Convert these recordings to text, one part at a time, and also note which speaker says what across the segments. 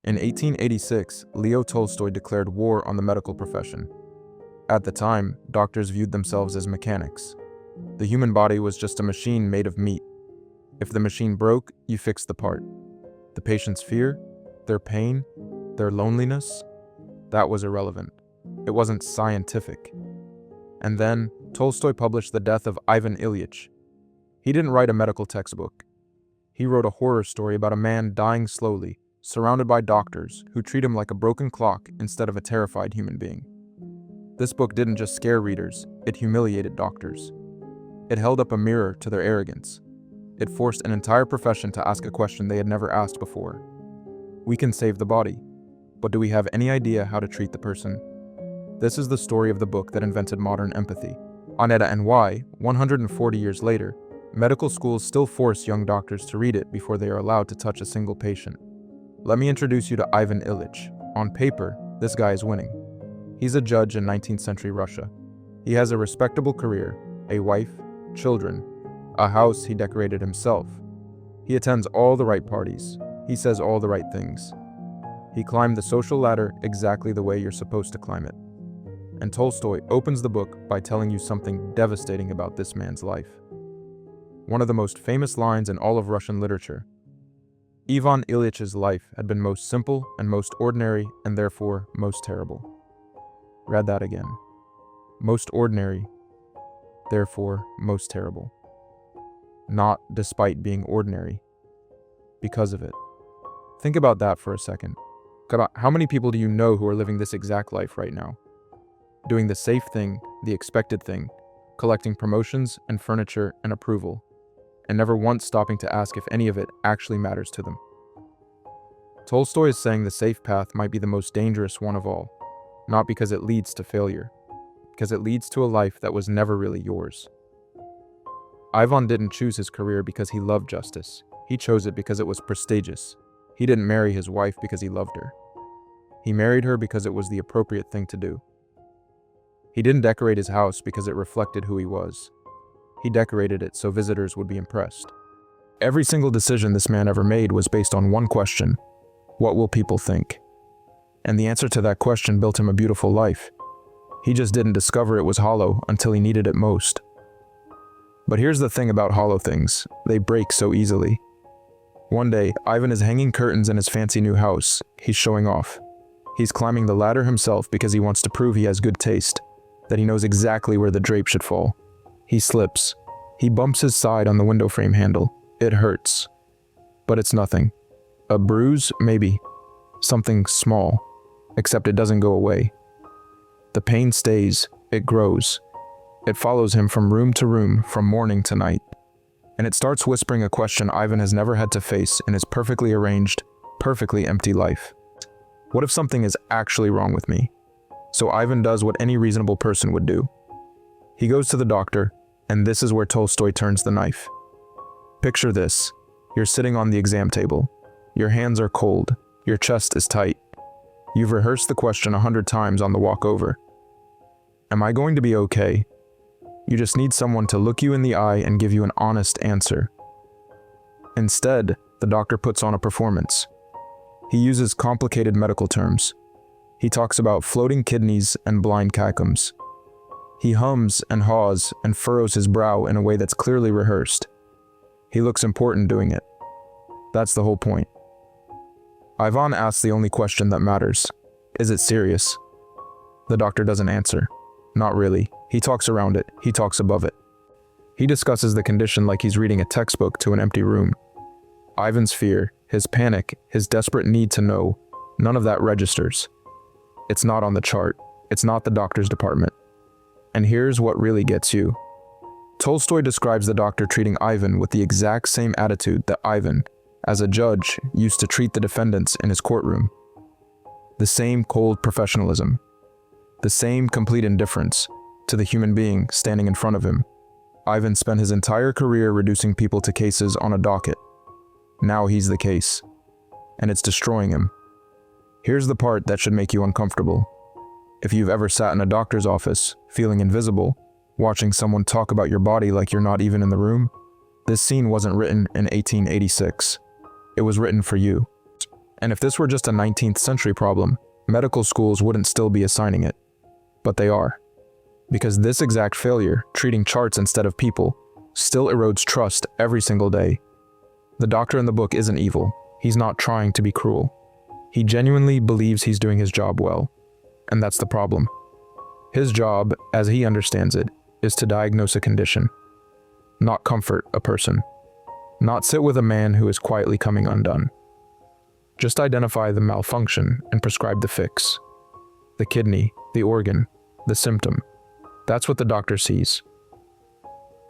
Speaker 1: In 1886, Leo Tolstoy declared war on the medical profession. At the time, doctors viewed themselves as mechanics. The human body was just a machine made of meat. If the machine broke, you fixed the part. The patient's fear, their pain, their loneliness, that was irrelevant. It wasn't scientific. And then, Tolstoy published The Death of Ivan Ilyich. He didn't write a medical textbook. He wrote a horror story about a man dying slowly, surrounded by doctors who treat him like a broken clock instead of a terrified human being. This book didn't just scare readers, it humiliated doctors. It held up a mirror to their arrogance. It forced an entire profession to ask a question they had never asked before. We can save the body, but do we have any idea how to treat the person? This is the story of the book that invented modern empathy. On and why, 140 years later, medical schools still force young doctors to read it before they are allowed to touch a single patient. Let me introduce you to Ivan Ilyich. On paper, this guy is winning. He's a judge in 19th century Russia. He has a respectable career, a wife, children, a house he decorated himself. He attends all the right parties. He says all the right things. He climbed the social ladder exactly the way you're supposed to climb it. And Tolstoy opens the book by telling you something devastating about this man's life. One of the most famous lines in all of Russian literature. Ivan Ilyich's life had been most simple and most ordinary and therefore most terrible. Read that again. Most ordinary, therefore most terrible. Not despite being ordinary, because of it. Think about that for a second. How many people do you know who are living this exact life right now? Doing the safe thing, the expected thing, collecting promotions and furniture and approval, and never once stopping to ask if any of it actually matters to them. Tolstoy is saying the safe path might be the most dangerous one of all, not because it leads to failure, because it leads to a life that was never really yours. Ivan didn't choose his career because he loved justice. He chose it because it was prestigious. He didn't marry his wife because he loved her. He married her because it was the appropriate thing to do. He didn't decorate his house because it reflected who he was. He decorated it so visitors would be impressed. Every single decision this man ever made was based on one question: what will people think? And the answer to that question built him a beautiful life. He just didn't discover it was hollow until he needed it most. But here's the thing about hollow things: they break so easily. One day, Ivan is hanging curtains in his fancy new house. He's showing off. He's climbing the ladder himself because he wants to prove he has good taste, that he knows exactly where the drape should fall. He slips. He bumps his side on the window frame handle. It hurts. But it's nothing. A bruise, maybe. Something small. Except it doesn't go away. The pain stays. It grows. It follows him from room to room, from morning to night. And it starts whispering a question Ivan has never had to face in his perfectly arranged, perfectly empty life. What if something is actually wrong with me? So Ivan does what any reasonable person would do. He goes to the doctor, and this is where Tolstoy turns the knife. Picture this. You're sitting on the exam table. Your hands are cold. Your chest is tight. You've rehearsed the question 100 times on the walk over. Am I going to be okay? You just need someone to look you in the eye and give you an honest answer. Instead, the doctor puts on a performance. He uses complicated medical terms. He talks about floating kidneys and blind catacombs. He hums and haws and furrows his brow in a way that's clearly rehearsed. He looks important doing it. That's the whole point. Ivan asks the only question that matters. Is it serious? The doctor doesn't answer. Not really. He talks around it. He talks above it. He discusses the condition like he's reading a textbook to an empty room. Ivan's fear, his panic, his desperate need to know, none of that registers. It's not on the chart. It's not the doctor's department. And here's what really gets you. Tolstoy describes the doctor treating Ivan with the exact same attitude that Ivan, as a judge, used to treat the defendants in his courtroom. The same cold professionalism. The same complete indifference to the human being standing in front of him. Ivan spent his entire career reducing people to cases on a docket. Now he's the case, and it's destroying him. Here's the part that should make you uncomfortable. If you've ever sat in a doctor's office, feeling invisible, watching someone talk about your body like you're not even in the room, this scene wasn't written in 1886. It was written for you. And if this were just a 19th century problem, medical schools wouldn't still be assigning it. But they are. Because this exact failure, treating charts instead of people, still erodes trust every single day. The doctor in the book isn't evil. He's not trying to be cruel. He genuinely believes he's doing his job well. And that's the problem. His job, as he understands it, is to diagnose a condition, not comfort a person, not sit with a man who is quietly coming undone. Just identify the malfunction and prescribe the fix. The kidney, the organ, the symptom. That's what the doctor sees.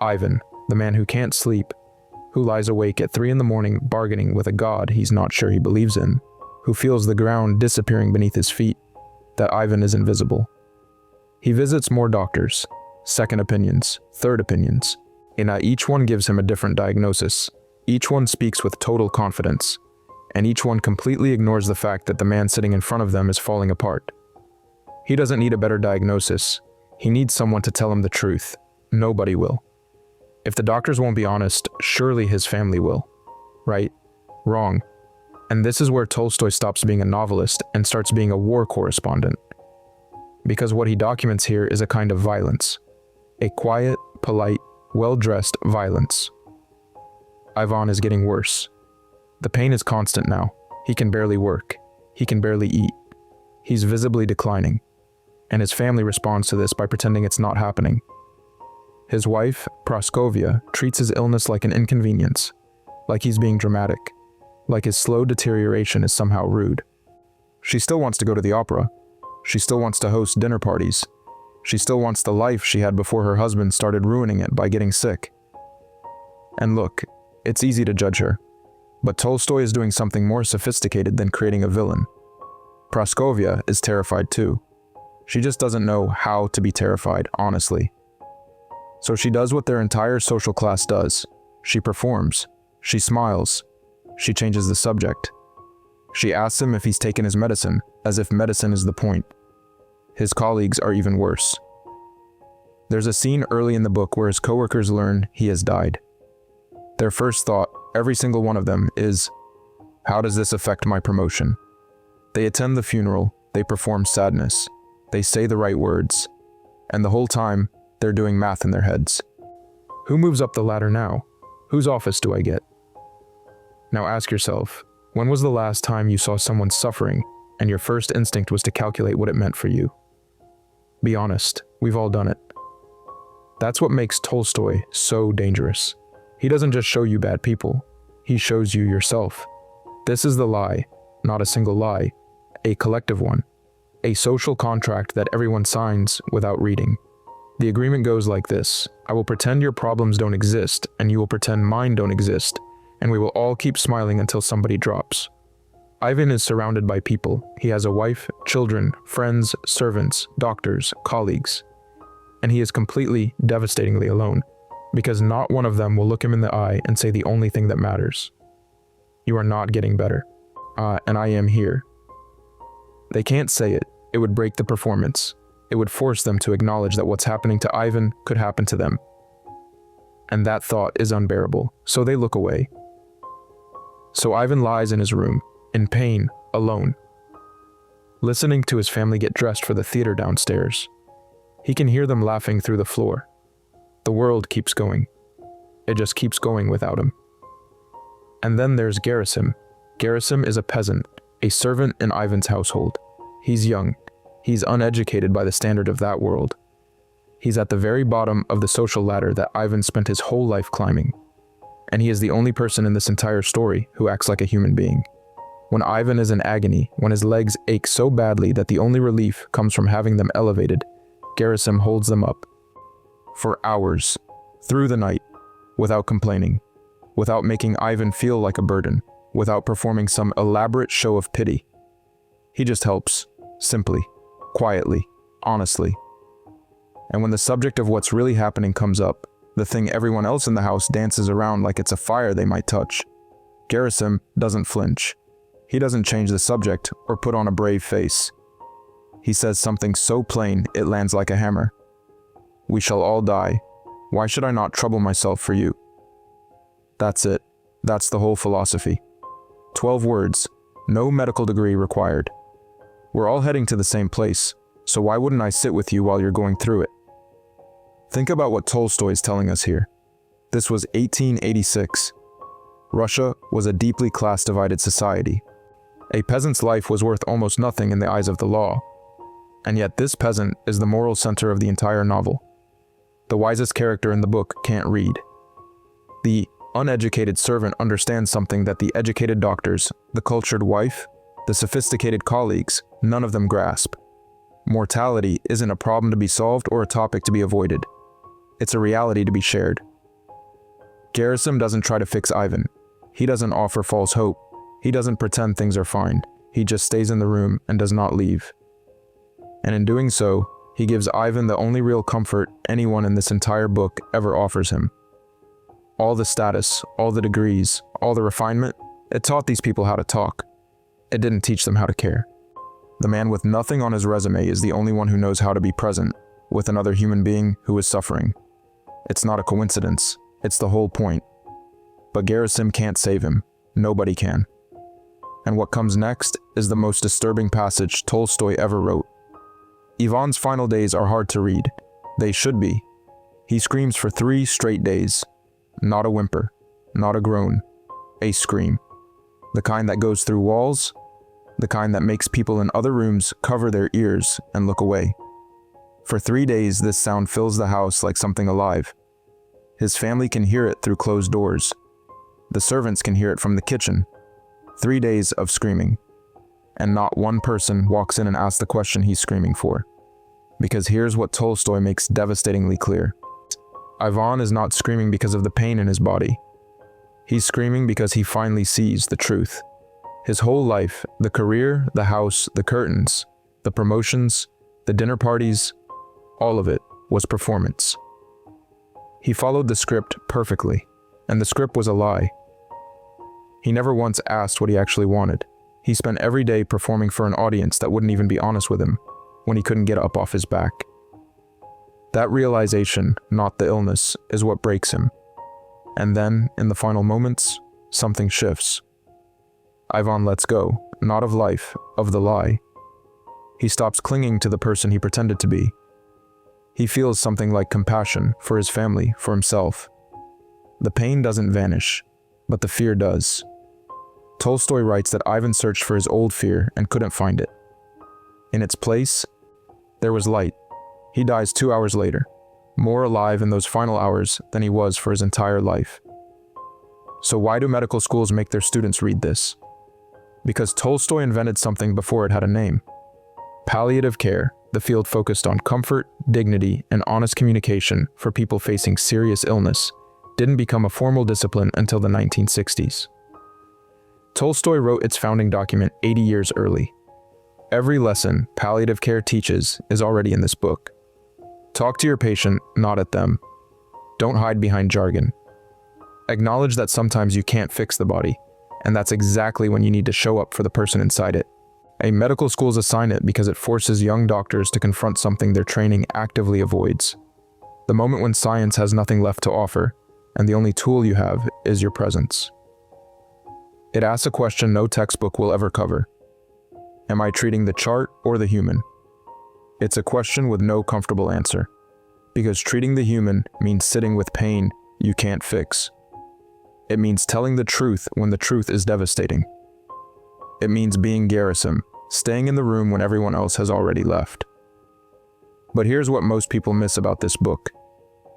Speaker 1: Ivan, the man who can't sleep, who lies awake at 3 a.m. bargaining with a god he's not sure he believes in, who feels the ground disappearing beneath his feet, that Ivan is invisible. He visits more doctors, second opinions, third opinions, and each one gives him a different diagnosis. Each one speaks with total confidence, and each one completely ignores the fact that the man sitting in front of them is falling apart. He doesn't need a better diagnosis. He needs someone to tell him the truth. Nobody will. If the doctors won't be honest, surely his family will. Right? Wrong. And this is where Tolstoy stops being a novelist and starts being a war correspondent. Because what he documents here is a kind of violence. A quiet, polite, well-dressed violence. Ivan is getting worse. The pain is constant now. He can barely work. He can barely eat. He's visibly declining. And his family responds to this by pretending it's not happening. His wife, Praskovia, treats his illness like an inconvenience, like he's being dramatic, like his slow deterioration is somehow rude. She still wants to go to the opera. She still wants to host dinner parties. She still wants the life she had before her husband started ruining it by getting sick. And look, it's easy to judge her, but Tolstoy is doing something more sophisticated than creating a villain. Praskovia is terrified too. She just doesn't know how to be terrified, honestly. So she does what their entire social class does. She performs. She smiles. She changes the subject. She asks him if he's taken his medicine, as if medicine is the point. His colleagues are even worse. There's a scene early in the book where his coworkers learn he has died. Their first thought, every single one of them, is, how does this affect my promotion? They attend the funeral, they perform sadness, they say the right words, and the whole time, they're doing math in their heads. Who moves up the ladder now? Whose office do I get? Now ask yourself, when was the last time you saw someone suffering and your first instinct was to calculate what it meant for you? Be honest, we've all done it. That's what makes Tolstoy so dangerous. He doesn't just show you bad people, he shows you yourself. This is the lie, not a single lie, a collective one, a social contract that everyone signs without reading. The agreement goes like this: I will pretend your problems don't exist, and you will pretend mine don't exist, and we will all keep smiling until somebody drops. Ivan is surrounded by people. He has a wife, children, friends, servants, doctors, colleagues. And he is completely, devastatingly alone, because not one of them will look him in the eye and say the only thing that matters. You are not getting better. And I am here. They can't say it. It would break the performance. It would force them to acknowledge that what's happening to Ivan could happen to them. And that thought is unbearable, so they look away. So Ivan lies in his room, in pain, alone, listening to his family get dressed for the theater downstairs. He can hear them laughing through the floor. The world keeps going. It just keeps going without him. And then there's Gerasim. Gerasim is a peasant, a servant in Ivan's household. He's young. He's uneducated by the standard of that world. He's at the very bottom of the social ladder that Ivan spent his whole life climbing. And he is the only person in this entire story who acts like a human being. When Ivan is in agony, when his legs ache so badly that the only relief comes from having them elevated, Gerasim holds them up. For hours, through the night, without complaining, without making Ivan feel like a burden, without performing some elaborate show of pity. He just helps, simply, quietly, honestly. And when the subject of what's really happening comes up, the thing everyone else in the house dances around like it's a fire they might touch, Gerasim doesn't flinch. He doesn't change the subject or put on a brave face. He says something so plain it lands like a hammer. We shall all die. Why should I not trouble myself for you? That's it. That's the whole philosophy. 12 words, No medical degree required. We're all heading to the same place, so why wouldn't I sit with you while you're going through it? Think about what Tolstoy is telling us here. This was 1886. Russia was a deeply class-divided society. A peasant's life was worth almost nothing in the eyes of the law. And yet this peasant is the moral center of the entire novel. The wisest character in the book can't read. The uneducated servant understands something that the educated doctors, the cultured wife, the sophisticated colleagues, none of them grasp. Mortality isn't a problem to be solved or a topic to be avoided. It's a reality to be shared. Gerasim doesn't try to fix Ivan. He doesn't offer false hope. He doesn't pretend things are fine. He just stays in the room and does not leave. And in doing so, he gives Ivan the only real comfort anyone in this entire book ever offers him. All the status, all the degrees, all the refinement, it taught these people how to talk. It didn't teach them how to care. The man with nothing on his resume is the only one who knows how to be present with another human being who is suffering. It's not a coincidence. It's the whole point. But Gerasim can't save him. Nobody can. And what comes next is the most disturbing passage Tolstoy ever wrote. Ivan's final days are hard to read. They should be. He screams for 3 straight days. Not a whimper, not a groan, a scream. The kind that goes through walls, the kind that makes people in other rooms cover their ears and look away. For 3 days, this sound fills the house like something alive. His family can hear it through closed doors. The servants can hear it from the kitchen. 3 days of screaming. And not one person walks in and asks the question he's screaming for. Because here's what Tolstoy makes devastatingly clear. Ivan is not screaming because of the pain in his body. He's screaming because he finally sees the truth. His whole life, the career, the house, the curtains, the promotions, the dinner parties, all of it was performance. He followed the script perfectly, and the script was a lie. He never once asked what he actually wanted. He spent every day performing for an audience that wouldn't even be honest with him when he couldn't get up off his back. That realization, not the illness, is what breaks him. And then, in the final moments, something shifts. Ivan lets go, not of life, of the lie. He stops clinging to the person he pretended to be. He feels something like compassion for his family, for himself. The pain doesn't vanish, but the fear does. Tolstoy writes that Ivan searched for his old fear and couldn't find it. In its place, there was light. He dies 2 hours later, more alive in those final hours than he was for his entire life. So why do medical schools make their students read this? Because Tolstoy invented something before it had a name. Palliative care, the field focused on comfort, dignity, and honest communication for people facing serious illness, didn't become a formal discipline until the 1960s. Tolstoy wrote its founding document 80 years early. Every lesson palliative care teaches is already in this book. Talk to your patient, not at them. Don't hide behind jargon. Acknowledge that sometimes you can't fix the body, and that's exactly when you need to show up for the person inside it. A medical schools assign it because it forces young doctors to confront something their training actively avoids. The moment when science has nothing left to offer, and the only tool you have is your presence. It asks a question no textbook will ever cover. Am I treating the chart or the human? It's a question with no comfortable answer, because treating the human means sitting with pain you can't fix. It means telling the truth when the truth is devastating. It means being Gerasim, staying in the room when everyone else has already left. But here's what most people miss about this book.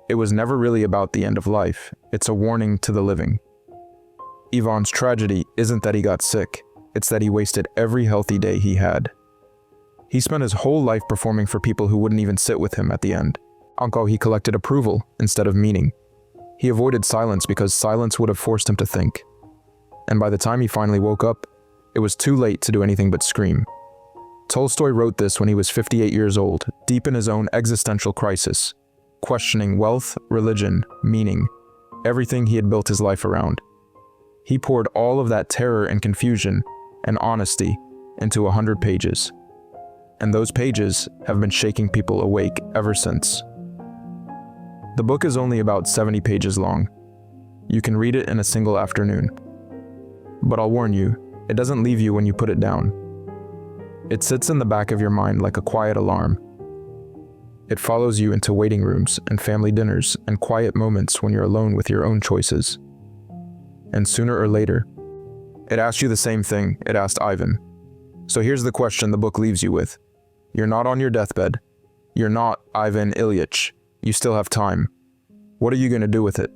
Speaker 1: It was never really about the end of life. It's a warning to the living. Ivan's tragedy isn't that he got sick, it's that he wasted every healthy day he had. He spent his whole life performing for people who wouldn't even sit with him at the end. He collected approval instead of meaning. He avoided silence because silence would have forced him to think. And by the time he finally woke up, it was too late to do anything but scream. Tolstoy wrote this when he was 58 years old, deep in his own existential crisis, questioning wealth, religion, meaning, everything he had built his life around. He poured all of that terror and confusion and honesty into 100 pages. And those pages have been shaking people awake ever since. The book is only about 70 pages long. You can read it in a single afternoon. But I'll warn you, It doesn't leave you when you put it down. It sits in the back of your mind like a quiet alarm. It follows you into waiting rooms and family dinners and quiet moments when you're alone with your own choices. And sooner or later, it asks you the same thing it asked Ivan. So here's the question the book leaves you with. You're not on your deathbed. You're not Ivan Ilyich. You still have time. What are you going to do with it?